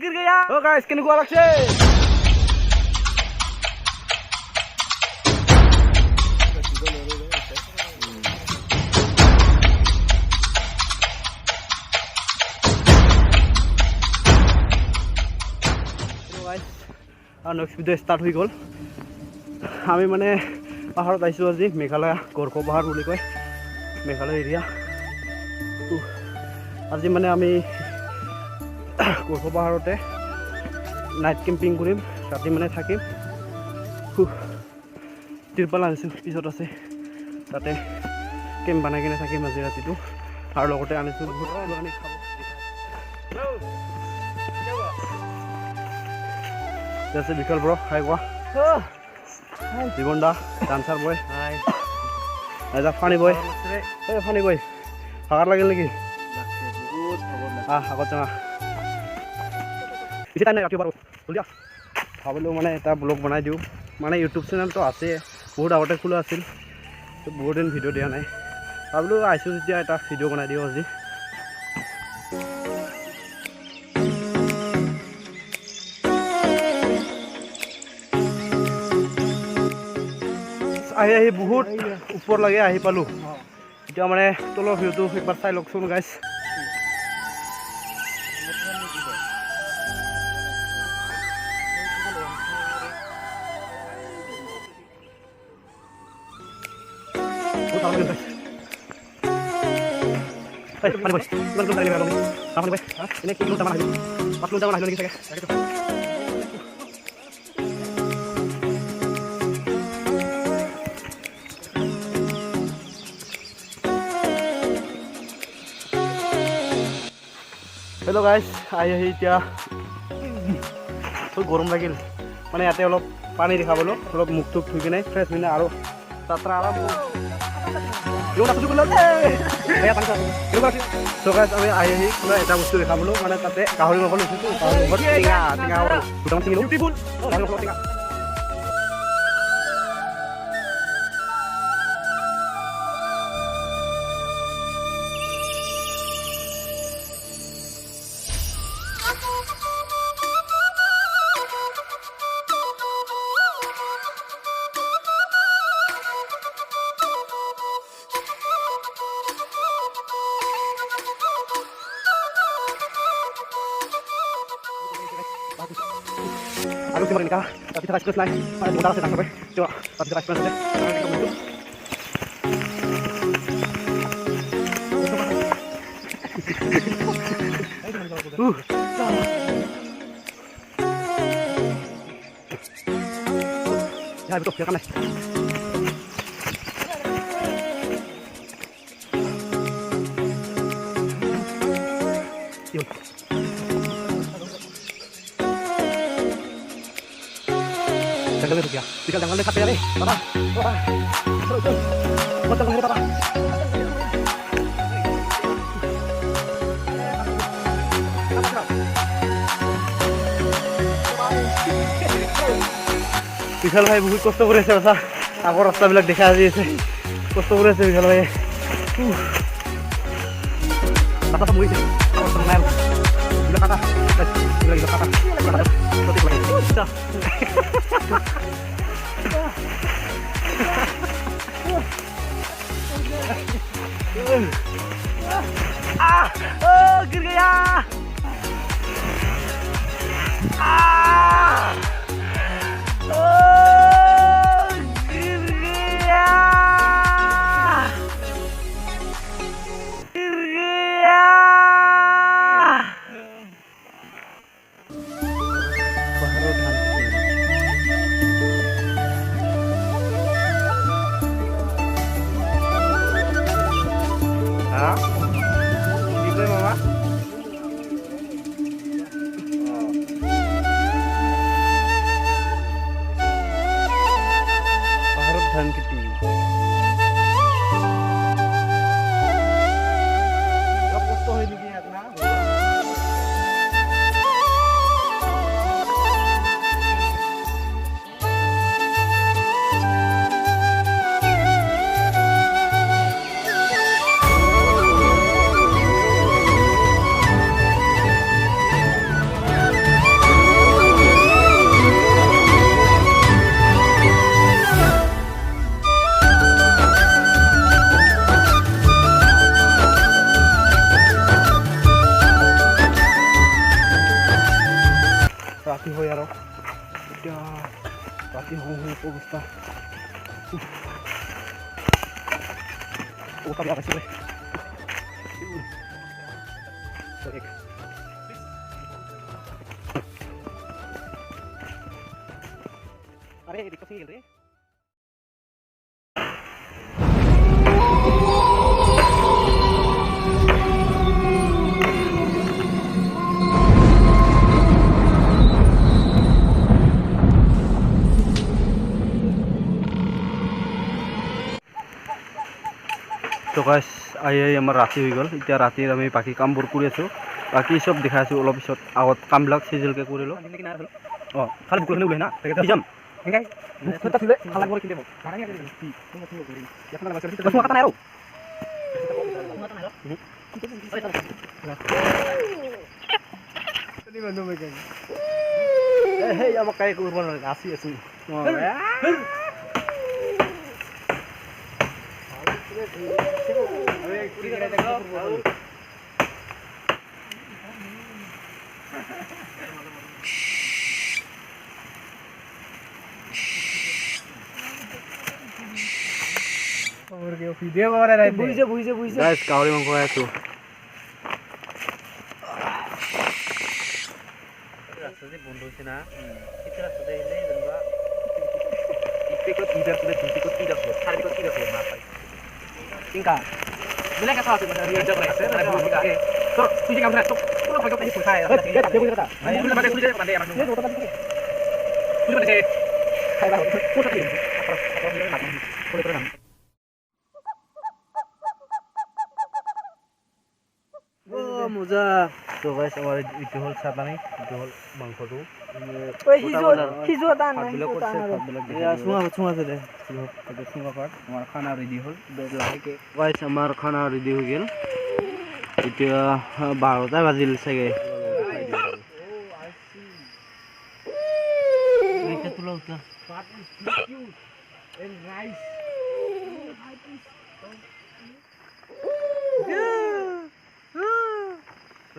गिर गया ओ गाइस केनेकुवा लागছে और नेक्स्ट भिडिओ स्टार्ट हो गल आमी माने पाहाड़त आइसो আজি मेघालय गरख पाहाड़ বুলি কয় मेघालय एरिया আজি মানে আমি গৰখ পাহাড়তে নাইট কেম্পিং কৰিম ৰাতি মানে থাকিম তিৰপাল আনিছোঁ পিছত আছে তাতে কেম্প বনাই কিনে থাকিম আজি ৰাতিটো আৰু লগতে আনিছোঁ বহুত আনি খাব जैसे विकल ब्रो हाय को जीवनदा डांसर बॉय हाय ऐसा फनी बॉय ए फनी बॉय हागार लागल नेকি बहुत खबर हां हागत जाना इसी टाइम राखियो बारो जल्दी भाबलो माने এটা ব্লগ বনাই দিও মানে ইউটিউব চ্যানেল তো আছে বহুত আগতে খোলা আছিল তো বহুত দিন ভিডিও দিয়া নাই ভাবলো আইছো যেতিয়া এটা ভিডিও বনাই দিও আজি आही बहुत ऊपर लगे आही पालू इतना माने तলৰ ভিউটো একবাৰ চাই লকচোন গাইস हेलो गाइस आई इतना तो गरम लगिल माने याते अलप पानी देखा बोलो अलप मुख टुक धुई किने फ्रेश हुई और तात्रा आराम सो गाइस আমি আহি পুৰা এটা বস্তু দেখা বলো মানে তাতে গাহৰি মাংস লৈছো বহুত টিঙা টিঙা দুটামান টিঙিলো beautiful টিঙা Aku cuma nikah, tapi kita kasih naik. Ada modal sedang sampai. Coba, tapi kita kasih saja. Ya betul, silakan naik. Jangan lupa ya, jangan dekat ya nih, papa. Betul betul papa. বিশাল ভাই বহুত কষ্ট করেছে বাসা আগৰ ৰাস্তাবিলাক দেখা আজি আছে কষ্ট কৰেছে বিশাল ভাই কাটা মৰিছে নাই বিলা কাটা বিলা কাটা সঠিক লাগে गिर गया ধান খেতি কষ্ট হয় নেকি আপোনাৰ ৰাতি হয় আৰু এতিয়া ৰাতি হওঁ অৱস্থা বেয়া পাইছোঁ আৰে এদিকে ফিৰে গেল ৰে তো গাইস আমাৰ ৰাতি হৈ গ'ল এতিয়া ৰাতিৰ আমি বাকী কামবোৰ কৰি আছোঁ বাকী চব দেখাই আছোঁ অলপ পিছত আগত কামবিলাক চিজিলকৈ কৰিলোঁ অঁ খালি বুকুলখিনি ওলাই না যাম আমাক কাই কৰিব নাচি আছোঁ গাহৰি মাংস খাই আছোঁ বন্ধ হৈছে না Tingka. Bila kata tu macam dia jawab saya, ada orang tingka. So, tu jangan benar. So, orang pakai tadi sulkai. Dia boleh kata. Boleh pakai sulkai pandai orang. Dia boleh pakai. Boleh pakai. Hai bah. Kau tak boleh. Apa dia nak? Boleh pernah. Oh, muzah. So guys, our itu hol satani, itu hol mangkodu. Hijo tan na. Ya, sunga se de. Sunga part. Our khana ready hol. Bed lage. Guys, our khana ready ho gel. Itu 12টা বাজিল সাগে। এটা তুলো উঠলা। And rice.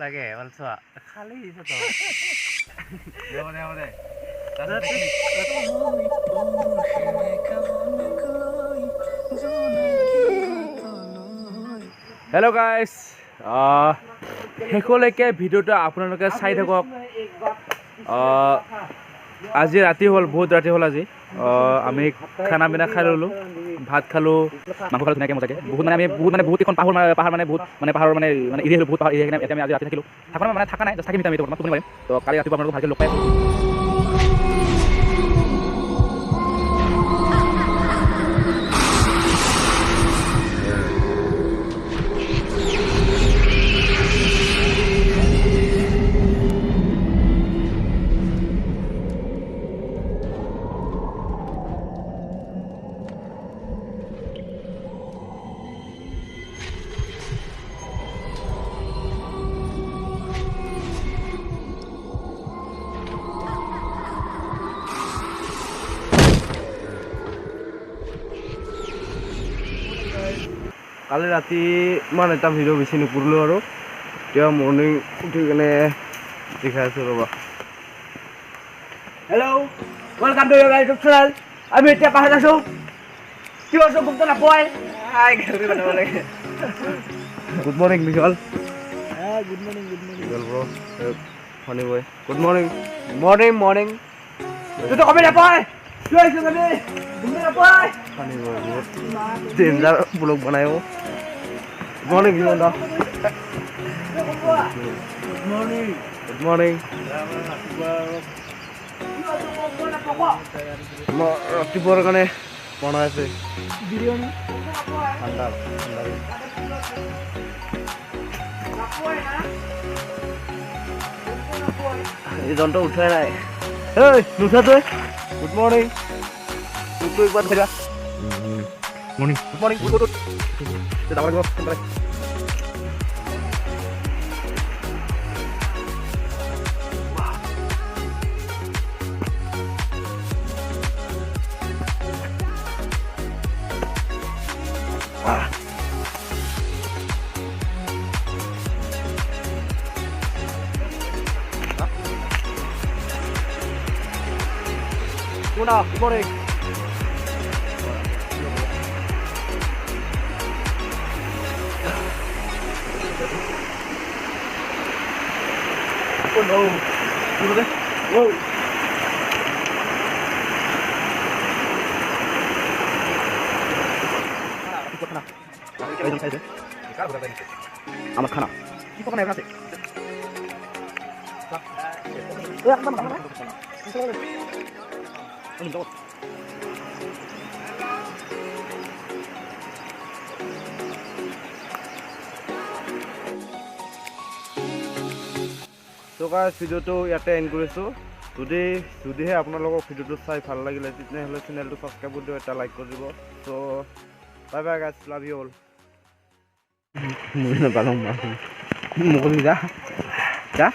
লাগে also খালি দিছে তো দে hello' guys শেষলৈকে ভিডিঅ'টো আপোনালোকে চাই থাকক আজি ৰাতি হ'ল বহুত ৰাতি হ'ল আজি আমি খানা পিনা খাই ল'লোঁ ভাত খালোঁ মাংস খালোঁ ধুনীয়াকৈ মজাকৈ বহুত এখন পাহাৰ মানে বহুত মানে পাহাৰৰ মানে এৰি আহিলোঁ বহুত পাহাৰ এৰি কিনে এতিয়া আমি আজি ৰাতি থাকিলোঁ থকা নাই জাষ্ট থাকিম আমি বৰ্তমান টোপনি মাৰিম তো কালি ৰাতিপুৱা আপোনালোকক ভালকৈ লগ পাই আছোঁ কালি ৰাতি ইমান এটা ভিডিঅ' বেছি নকৰিলোঁ আৰু এতিয়া মৰ্ণিং উঠি কেনে দেখাই আছোঁ ৰ'বা hello' welcome to Euro YouTube channel আমি এতিয়া পাহাৰত আছোঁ কি আছোঁ মোক নাপায় গুড মৰ্ণিং বিশাল গুড মৰ্ণিং ব্ৰ ফানি বয় গুড মৰ্ণিং তুই তো কমে নাপায় কি হৈছে মানে তুমি নাপায় ফানি বয় বহুত ডেঞ্জাৰ ব্লগ বনায় Good morning, Yonda. Good morning. রাত্রিপুয়ার কারণে বনা আছে বিরিয়ানি ঠান্ডা এই জনটা উঠে নাই এই নুঠা তুই গুড মর্নিং তুই একবার ফেরা মর্নিং গুড দাবার গো খানা good morning Oh no. Gitu deh. Wow. Mana? Ini saja. Amat khana. Ini kok naik sih? Ya, mana? Ini jauh. তো গাইজ ভিডিঅ'টো ইয়াতে এণ্ড কৰিছোঁ যদিহে আপোনালোকক ভিডিঅ'টো চাই ভাল লাগিলে তেতিয়াহ'লে চেনেলটো ছাবস্ক্ৰাইব কৰি দিব এটা লাইক কৰি দিব so' bye bye guys love you all মই নাপালোঁ মোক যা